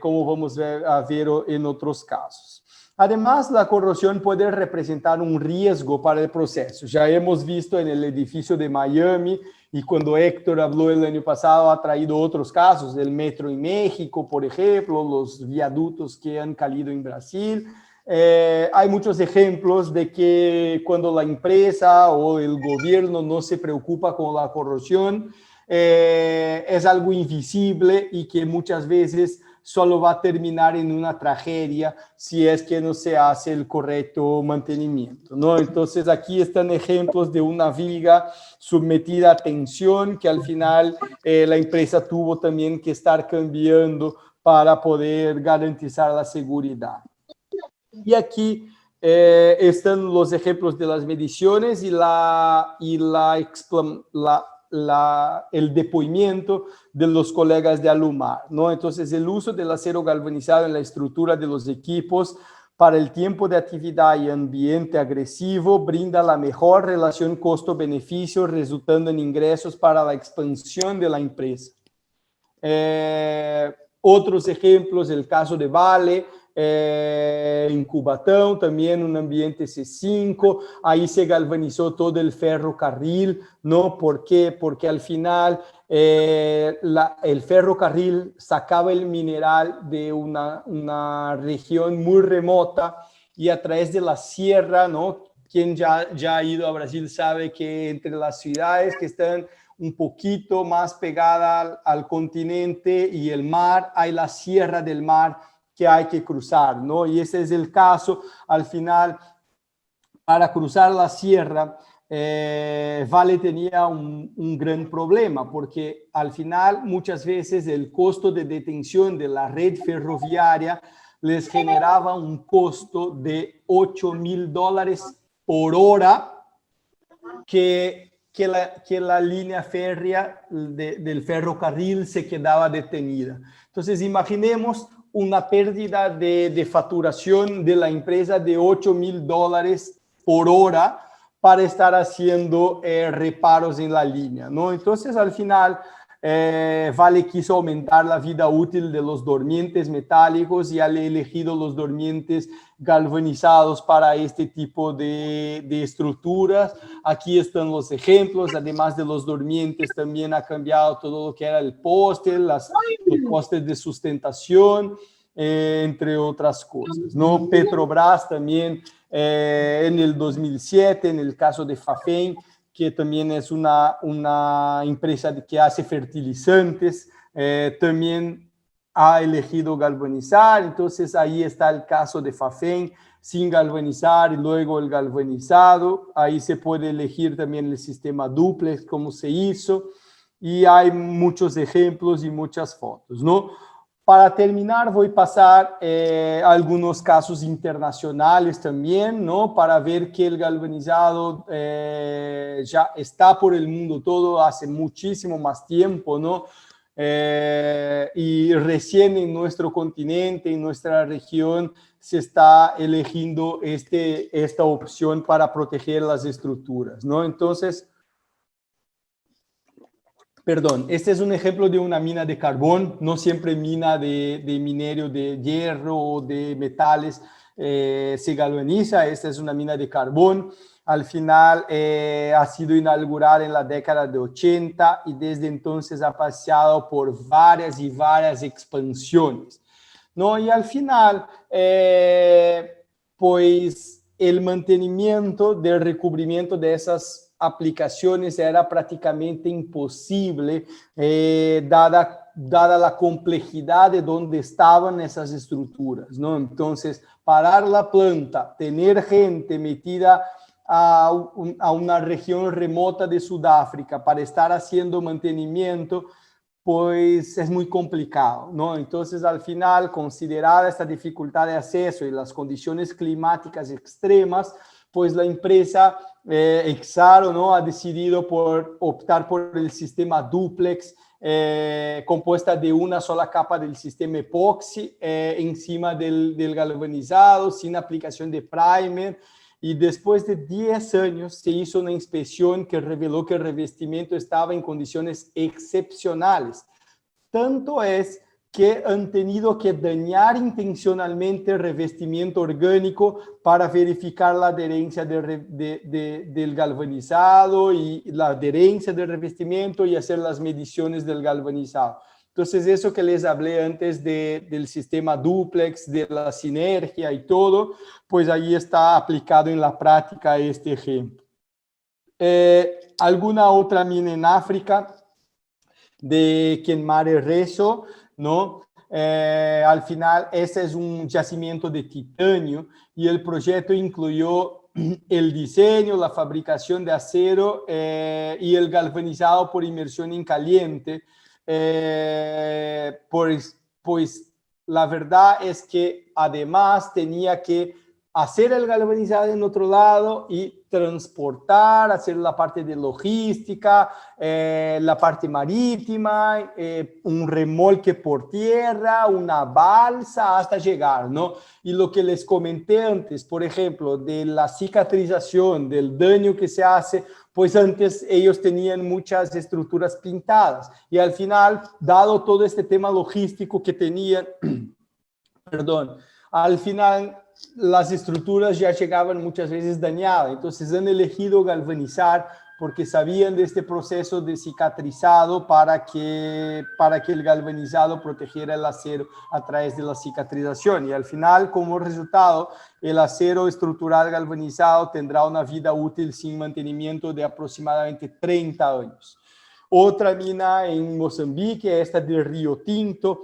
como vamos a ver en otros casos. Además, la corrosión puede representar un riesgo para el proceso. Ya hemos visto en el edificio de Miami, y cuando Héctor habló el año pasado ha traído otros casos, del metro en México, por ejemplo, los viaductos que han caído en Brasil. Hay muchos ejemplos de que cuando la empresa o el gobierno no se preocupa con la corrosión, es algo invisible y que muchas veces solo va a terminar en una tragedia si es que no se hace el correcto mantenimiento, ¿no? Entonces aquí están ejemplos de una viga sometida a tensión que al final la empresa tuvo también que estar cambiando para poder garantizar la seguridad. Y aquí están los ejemplos de las mediciones y el depoimiento de los colegas de Alumar, ¿no? Entonces, el uso del acero galvanizado en la estructura de los equipos para el tiempo de actividad y ambiente agresivo brinda la mejor relación costo-beneficio, resultando en ingresos para la expansión de la empresa. Otros ejemplos, el caso de Vale, en Cubatão, también un ambiente C5, ahí se galvanizó todo el ferrocarril, ¿no? ¿Por qué? Porque al final el ferrocarril sacaba el mineral de una región muy remota y a través de la sierra, ¿no? Quien ya ha ido a Brasil sabe que entre las ciudades que están un poquito más pegadas al continente y el mar, hay la sierra del mar que hay que cruzar, ¿no? Y ese es el caso, al final, para cruzar la sierra, Vale tenía un gran problema, porque al final muchas veces el costo de detención de la red ferroviaria les generaba un costo de $8,000 por hora que la línea férrea del ferrocarril se quedaba detenida. Entonces, imaginemos una pérdida de facturación de la empresa de $8,000 por hora para estar haciendo reparos en la línea, ¿no? Entonces, al final, Vale quiso aumentar la vida útil de los durmientes metálicos y ha elegido los durmientes galvanizados para este tipo de estructuras. Aquí están los ejemplos. Además de los durmientes, también ha cambiado todo lo que era el poste, los postes de sustentación, entre otras cosas, ¿no? Petrobras también en el 2007, en el caso de Fafem, que también es una empresa que hace fertilizantes, también ha elegido galvanizar. Entonces ahí está el caso de Fafem, sin galvanizar y luego el galvanizado. Ahí se puede elegir también el sistema dúplex, como se hizo, y hay muchos ejemplos y muchas fotos, ¿no? Para terminar, voy a pasar algunos casos internacionales también, ¿no? Para ver que el galvanizado ya está por el mundo todo hace muchísimo más tiempo, ¿no? Y recién en nuestro continente, en nuestra región, se está eligiendo esta opción para proteger las estructuras, ¿no? Entonces, perdón, este es un ejemplo de una mina de carbón, no siempre mina de minerio de hierro o de metales se galvaniza. Esta es una mina de carbón. Al final ha sido inaugurada en la década de 80 y desde entonces ha pasado por varias y varias expansiones, ¿no? Y al final, pues el mantenimiento del recubrimiento de esas aplicaciones era prácticamente imposible, dada la complejidad de donde estaban esas estructuras, ¿no? Entonces, parar la planta, tener gente metida a una región remota de Sudáfrica para estar haciendo mantenimiento, pues es muy complicado, ¿no? Entonces, al final, considerada esta dificultad de acceso y las condiciones climáticas extremas, pues la empresa Exaro, ¿no? Ha decidido optar por el sistema duplex, compuesta de una sola capa del sistema epoxi encima del galvanizado, sin aplicación de primer. Y después de 10 años se hizo una inspección que reveló que el revestimiento estaba en condiciones excepcionales. Tanto es que han tenido que dañar intencionalmente el revestimiento orgánico para verificar la adherencia del galvanizado y la adherencia del revestimiento y hacer las mediciones del galvanizado. Entonces, eso que les hablé antes del sistema dúplex, de la sinergia y todo, pues ahí está aplicado en la práctica este ejemplo. Alguna otra mina en África de Kenmare Reso, ¿no? Al final, ese es un yacimiento de titanio y el proyecto incluyó el diseño, la fabricación de acero y el galvanizado por inmersión en caliente. Pues la verdad es que además tenía que hacer el galvanizado en otro lado y transportar, hacer la parte de logística, la parte marítima, un remolque por tierra, una balsa hasta llegar, ¿no? Y lo que les comenté antes, por ejemplo, de la cicatrización, del daño que se hace, pues antes ellos tenían muchas estructuras pintadas y al final, dado todo este tema logístico que tenían, perdón, al final las estructuras ya llegaban muchas veces dañadas, entonces han elegido galvanizar porque sabían de este proceso de cicatrizado para que el galvanizado protegiera el acero a través de la cicatrización y al final, como resultado, el acero estructural galvanizado tendrá una vida útil sin mantenimiento de aproximadamente 30 años. Otra mina en Mozambique, esta de Río Tinto.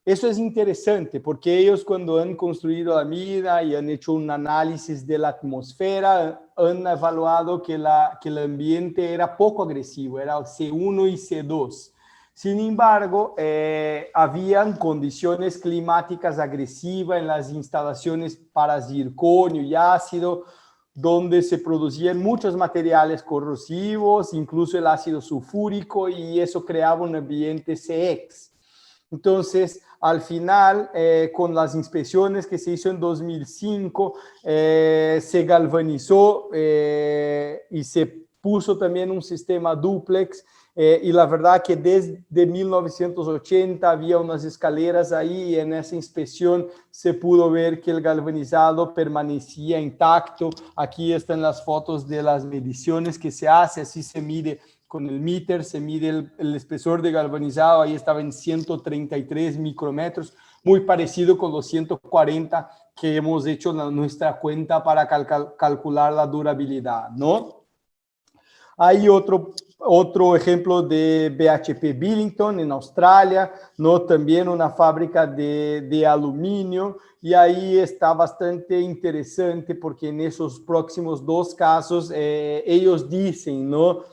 Eso es interesante porque ellos cuando han construido la mina y han hecho un análisis de la atmósfera, han evaluado que el ambiente era poco agresivo, era C1 y C2. Sin embargo, habían condiciones climáticas agresivas en las instalaciones para zirconio y ácido, donde se producían muchos materiales corrosivos, incluso el ácido sulfúrico, y eso creaba un ambiente CX. Entonces, al final, con las inspecciones que se hizo en 2005, se galvanizó y se puso también un sistema dúplex. Y la verdad que desde 1980 había unas escaleras ahí y en esa inspección se pudo ver que el galvanizado permanecía intacto. Aquí están las fotos de las mediciones que se hace, así se mide. Con el meter se mide el espesor de galvanizado, ahí estaba en 133 micrómetros, muy parecido con los 140 que hemos hecho en nuestra cuenta para calcular la durabilidad, ¿no? Hay otro ejemplo de BHP Billington en Australia, ¿no? También una fábrica de aluminio, y ahí está bastante interesante porque en esos próximos dos casos ellos dicen, ¿no?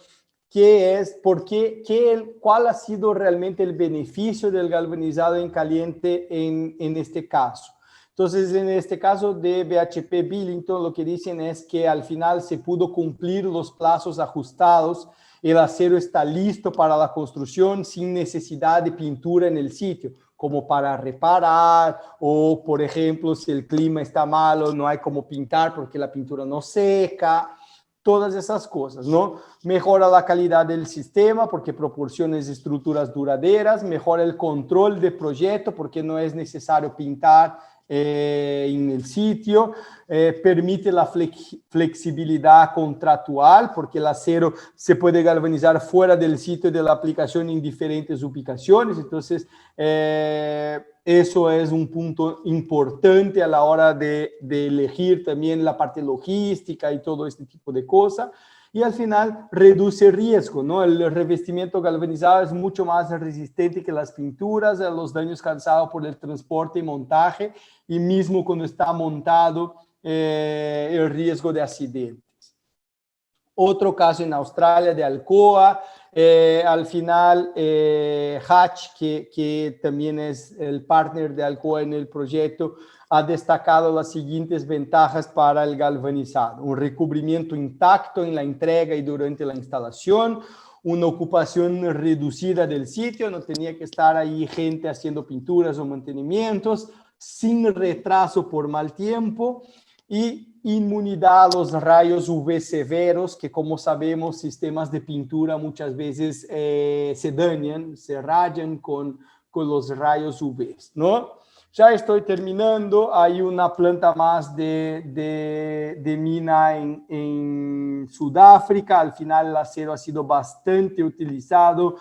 ¿Cuál ha sido realmente el beneficio del galvanizado en caliente en este caso? Entonces, en este caso de BHP Billington, lo que dicen es que al final se pudo cumplir los plazos ajustados, el acero está listo para la construcción sin necesidad de pintura en el sitio, como para reparar, o por ejemplo, si el clima está malo, no hay como pintar porque la pintura no seca. Todas esas cosas, ¿no? Mejora la calidad del sistema porque proporciona estructuras duraderas, mejora el control del proyecto porque no es necesario pintar en el sitio, permite la flexibilidad contractual porque el acero se puede galvanizar fuera del sitio de la aplicación en diferentes ubicaciones, entonces eso es un punto importante a la hora de elegir también la parte logística y todo este tipo de cosas. Y al final reduce riesgo, ¿no? El revestimiento galvanizado es mucho más resistente que las pinturas a los daños causados por el transporte y montaje, y mismo cuando está montado, el riesgo de accidentes. Otro caso en Australia de Alcoa, al final Hatch, que también es el partner de Alcoa en el proyecto, ha destacado las siguientes ventajas para el galvanizado: un recubrimiento intacto en la entrega y durante la instalación, una ocupación reducida del sitio, no tenía que estar ahí gente haciendo pinturas o mantenimientos, sin retraso por mal tiempo, y inmunidad a los rayos UV severos, que como sabemos, sistemas de pintura muchas veces se dañan, se rayan con con los rayos UV, ¿no? Ya estoy terminando, hay una planta más de mina en Sudáfrica, al final el acero ha sido bastante utilizado,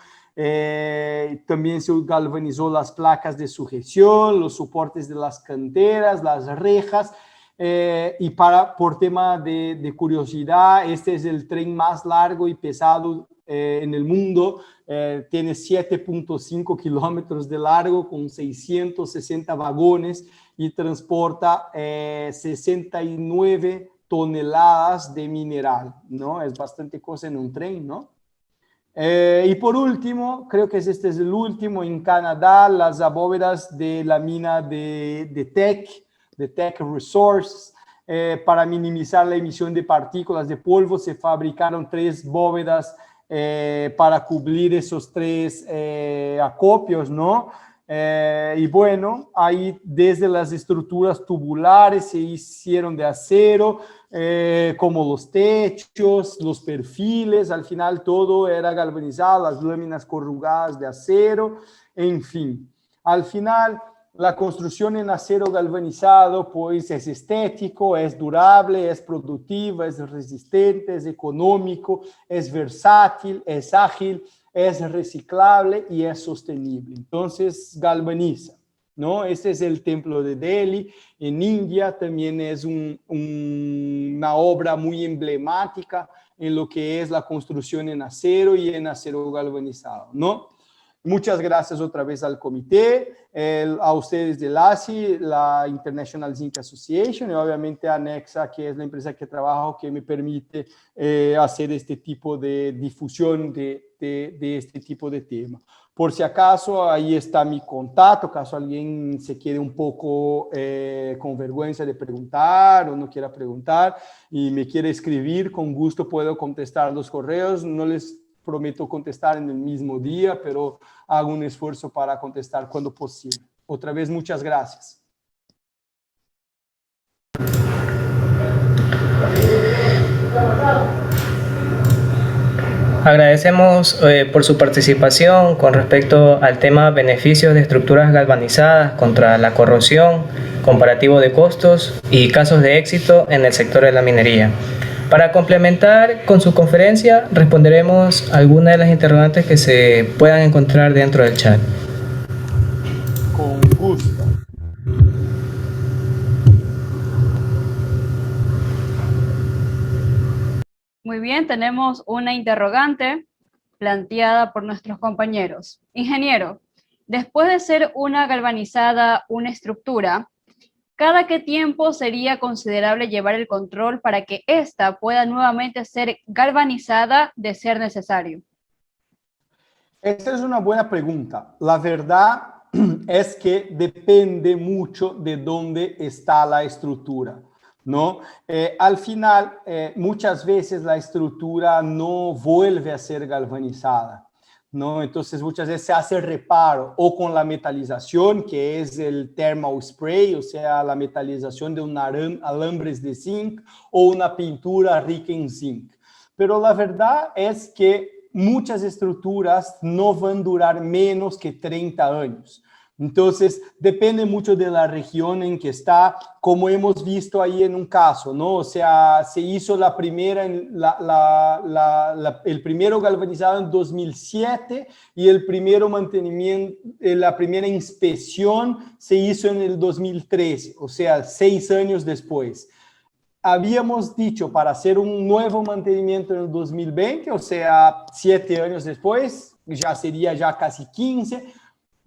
también se galvanizó las placas de sujeción, los soportes de las canteras, las rejas, y por tema de curiosidad, este es el tren más largo y pesado en el mundo, tiene 7.5 kilómetros de largo con 660 vagones y transporta 69 toneladas de mineral, ¿no? Es bastante cosa en un tren, ¿no? Y por último, creo que este es el último, en Canadá, las bóvedas de la mina de Teck Resources, para minimizar la emisión de partículas de polvo, se fabricaron 3 bóvedas para cubrir esos 3 acopios, ¿no? Y bueno, ahí desde las estructuras tubulares se hicieron de acero, como los techos, los perfiles, al final todo era galvanizado, las láminas corrugadas de acero, en fin. Al final, la construcción en acero galvanizado pues es estético, es durable, es productivo, es resistente, es económico, es versátil, es ágil, es reciclable y es sostenible. Entonces galvaniza, ¿no? Este es el templo de Delhi. En India también es una obra muy emblemática en lo que es la construcción en acero y en acero galvanizado, ¿no? Muchas gracias otra vez al comité, a ustedes de LASI, la International Zinc Association, y obviamente a Nexa, que es la empresa que trabajo, que me permite hacer este tipo de difusión de este tipo de tema. Por si acaso, ahí está mi contacto, caso alguien se quede un poco con vergüenza de preguntar o no quiera preguntar y me quiere escribir, con gusto puedo contestar los correos. No les prometo contestar en el mismo día, pero hago un esfuerzo para contestar cuando posible. Otra vez, muchas gracias. Agradecemos por su participación con respecto al tema beneficios de estructuras galvanizadas contra la corrosión, comparativo de costos y casos de éxito en el sector de la minería. Para complementar con su conferencia, responderemos algunas de las interrogantes que se puedan encontrar dentro del chat. Con gusto. Muy bien, tenemos una interrogante planteada por nuestros compañeros. Ingeniero, después de ser una galvanizada una estructura, ¿cada qué tiempo sería considerable llevar el control para que ésta pueda nuevamente ser galvanizada de ser necesario? Esta es una buena pregunta. La verdad es que depende mucho de dónde está la estructura, ¿no? Al final, muchas veces la estructura no vuelve a ser galvanizada, ¿no? Entonces muchas veces se hace reparo o con la metalización, que es el thermal spray, o sea, la metalización de un alambres de zinc o una pintura rica en zinc. Pero la verdad es que muchas estructuras no van a durar menos que 30 años. Entonces, depende mucho de la región en que está, como hemos visto ahí en un caso, ¿no? O sea, se hizo la primera, el primero galvanizado en 2007 y el primero mantenimiento, la primera inspección se hizo en el 2013, o sea, 6 años después. Habíamos dicho para hacer un nuevo mantenimiento en el 2020, o sea, 7 años después, ya sería ya casi 15.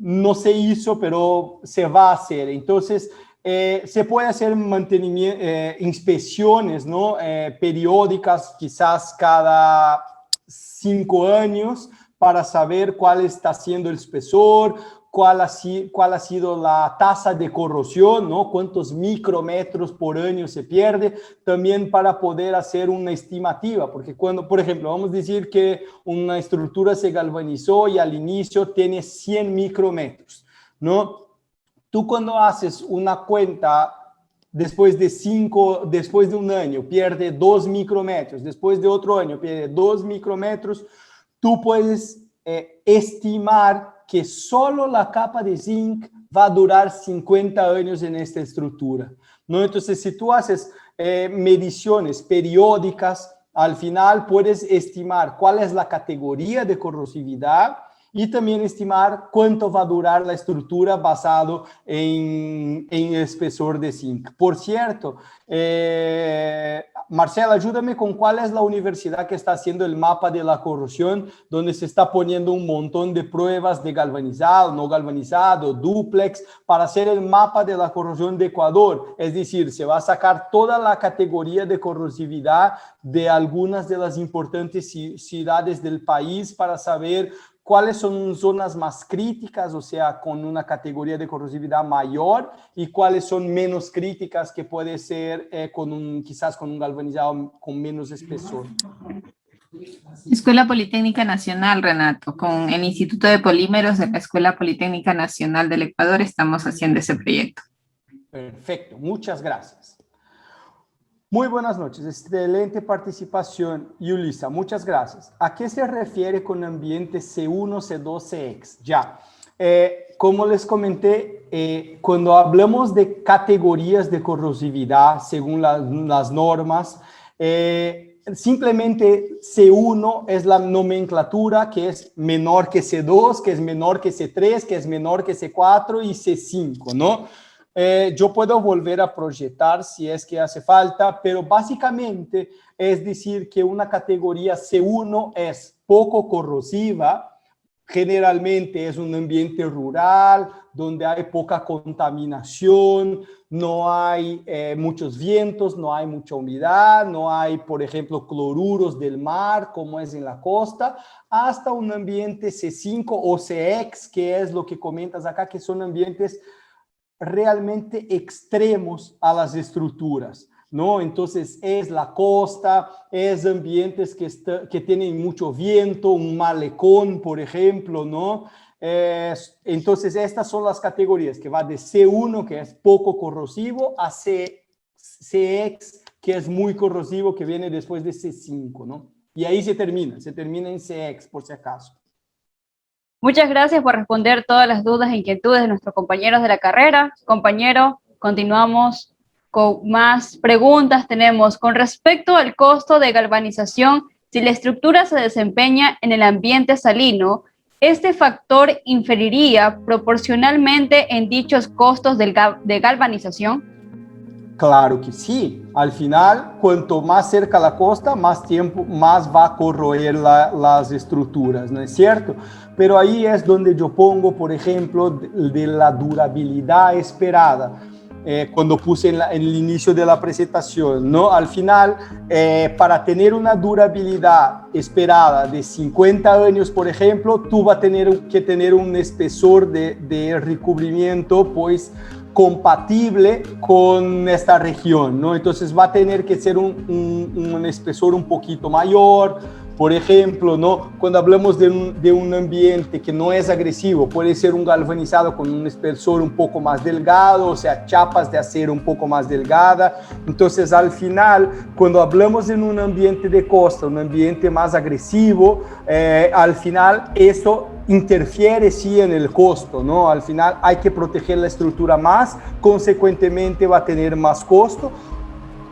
No se hizo, pero se va a hacer. Entonces, se puede hacer mantenimiento, inspecciones, ¿no? Periódicas, quizás cada 5 años, para saber cuál está siendo el espesor, cuál ha sido la tasa de corrosión, ¿no? Cuántos micrómetros por año se pierde, también para poder hacer una estimativa, porque cuando, por ejemplo, vamos a decir que una estructura se galvanizó y al inicio tiene 100 micrómetros, ¿no? Tú cuando haces una cuenta después de un año pierde 2 micrómetros, después de otro año pierde 2 micrómetros, tú puedes estimar que solo la capa de zinc va a durar 50 años en esta estructura, ¿no? Entonces, si tú haces mediciones periódicas, al final puedes estimar cuál es la categoría de corrosividad y también estimar cuánto va a durar la estructura basado en el espesor de zinc. Por cierto, Marcela, ayúdame con cuál es la universidad que está haciendo el mapa de la corrosión, donde se está poniendo un montón de pruebas de galvanizado, no galvanizado, dúplex, para hacer el mapa de la corrosión de Ecuador. Es decir, se va a sacar toda la categoría de corrosividad de algunas de las importantes ciudades del país para saber cuáles son zonas más críticas, o sea, con una categoría de corrosividad mayor, y cuáles son menos críticas, que puede ser quizás con un galvanizado con menos espesor. Escuela Politécnica Nacional, Renato, con el Instituto de Polímeros de la Escuela Politécnica Nacional del Ecuador estamos haciendo ese proyecto. Perfecto, muchas gracias. Muy buenas noches, excelente participación, Yulisa, muchas gracias. ¿A qué se refiere con ambiente C1, C2, CX? Ya, como les comenté, cuando hablamos de categorías de corrosividad según las normas, simplemente C1 es la nomenclatura que es menor que C2, que es menor que C3, que es menor que C4 y C5, ¿no? Yo puedo volver a proyectar si es que hace falta, pero básicamente es decir que una categoría C1 es poco corrosiva, generalmente es un ambiente rural donde hay poca contaminación, no hay muchos vientos, no hay mucha humedad, no hay, por ejemplo, cloruros del mar como es en la costa, hasta un ambiente C5 o CX, que es lo que comentas acá, que son ambientes realmente extremos a las estructuras, ¿no? Entonces es la costa, es ambientes que tienen mucho viento, un malecón, por ejemplo, ¿no? Entonces estas son las categorías que va de C1, que es poco corrosivo, a CX, que es muy corrosivo, que viene después de C5, ¿no? Y ahí se termina en CX, por si acaso. Muchas gracias por responder todas las dudas e inquietudes de nuestros compañeros de la carrera. Compañero, continuamos con más preguntas. Tenemos con respecto al costo de galvanización, si la estructura se desempeña en el ambiente salino, ¿este factor inferiría proporcionalmente en dichos costos de galvanización? Claro que sí. Al final, cuanto más cerca a la costa, más tiempo, más va a corroer las estructuras, ¿no es cierto? Pero ahí es donde yo pongo, por ejemplo, de la durabilidad esperada. Cuando puse en el inicio de la presentación, ¿no? Al final, para tener una durabilidad esperada de 50 años, por ejemplo, tú vas a tener que tener un espesor de recubrimiento, pues, compatible con esta región, ¿no? Entonces va a tener que ser un espesor un poquito mayor, por ejemplo, ¿no? Cuando hablamos de un ambiente que no es agresivo, puede ser un galvanizado con un espesor un poco más delgado, o sea, chapas de acero un poco más delgada. Entonces, al final, cuando hablamos en un ambiente de costa, un ambiente más agresivo, al final eso interfiere sí en el costo, ¿no? Al final hay que proteger la estructura más, consecuentemente va a tener más costo.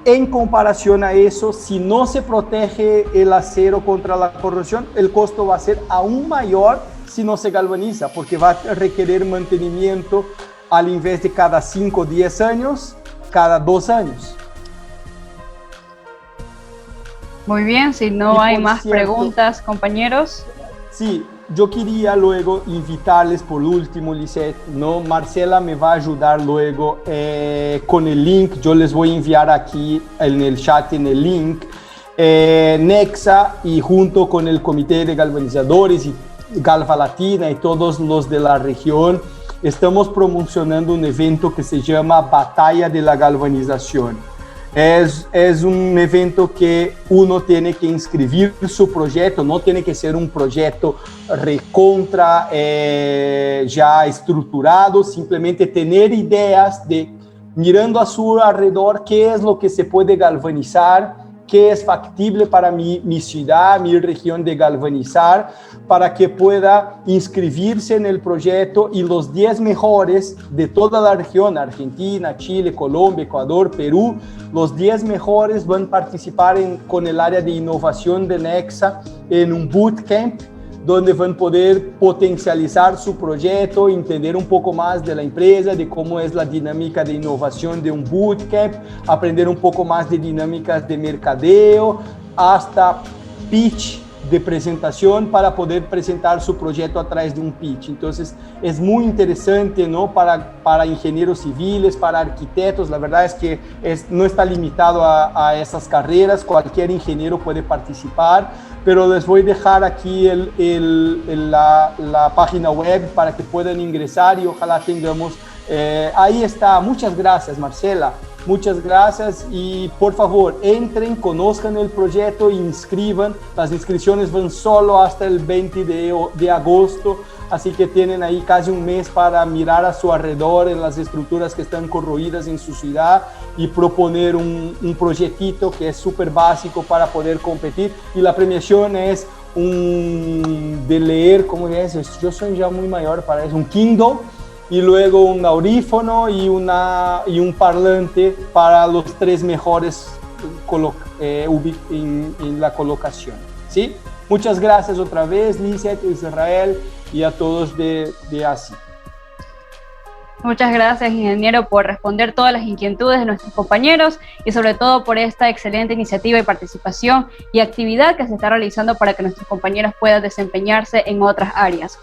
En comparación a eso, si no se protege el acero contra la corrosión, el costo va a ser aún mayor si no se galvaniza, porque va a requerir mantenimiento al invés de cada 5 o 10 años, cada 2 años. Muy bien, si no hay más preguntas, compañeros. Sí, yo quería luego invitarles por último, Lisette, ¿no? Marcela me va a ayudar luego con el link, yo les voy a enviar aquí en el chat en el link, Nexa y junto con el Comité de Galvanizadores y Galva Latina y todos los de la región, estamos promocionando un evento que se llama Batalla de la Galvanización. Es un evento que uno tiene que inscribir su proyecto, no tiene que ser un proyecto recontra ya estructurado, simplemente tener ideas de, mirando a su alrededor, qué es lo que se puede galvanizar qué es factible para mi ciudad, mi región de galvanizar, para que pueda inscribirse en el proyecto y los 10 mejores de toda la región, Argentina, Chile, Colombia, Ecuador, Perú, los 10 mejores van a participar con el área de innovación de Nexa en un bootcamp donde van a poder potencializar su proyecto, entender un poco más de la empresa, de cómo es la dinámica de innovación de un bootcamp, aprender un poco más de dinámicas de mercadeo, hasta pitch de presentación para poder presentar su proyecto a través de un pitch. Entonces es muy interesante, ¿no? Para ingenieros civiles, para arquitectos. La verdad es que no está limitado a esas carreras, cualquier ingeniero puede participar, pero les voy a dejar aquí la página web para que puedan ingresar y ojalá tengamos, ahí está. Muchas gracias, Marcela. Muchas gracias y por favor entren, conozcan el proyecto, inscriban. Las inscripciones van solo hasta el 20 de agosto, así que tienen ahí casi un mes para mirar a su alrededor en las estructuras que están corroídas en su ciudad y proponer un proyectito que es súper básico para poder competir. Y la premiación es de leer, ¿cómo es? Yo soy ya muy mayor para eso, un Kindle, y luego un audífono y un parlante para los 3 mejores en la colocación. ¿Sí? Muchas gracias otra vez, Lizeth, Israel y a todos de ASI. Muchas gracias, ingeniero, por responder todas las inquietudes de nuestros compañeros y sobre todo por esta excelente iniciativa y participación y actividad que se está realizando para que nuestros compañeros puedan desempeñarse en otras áreas.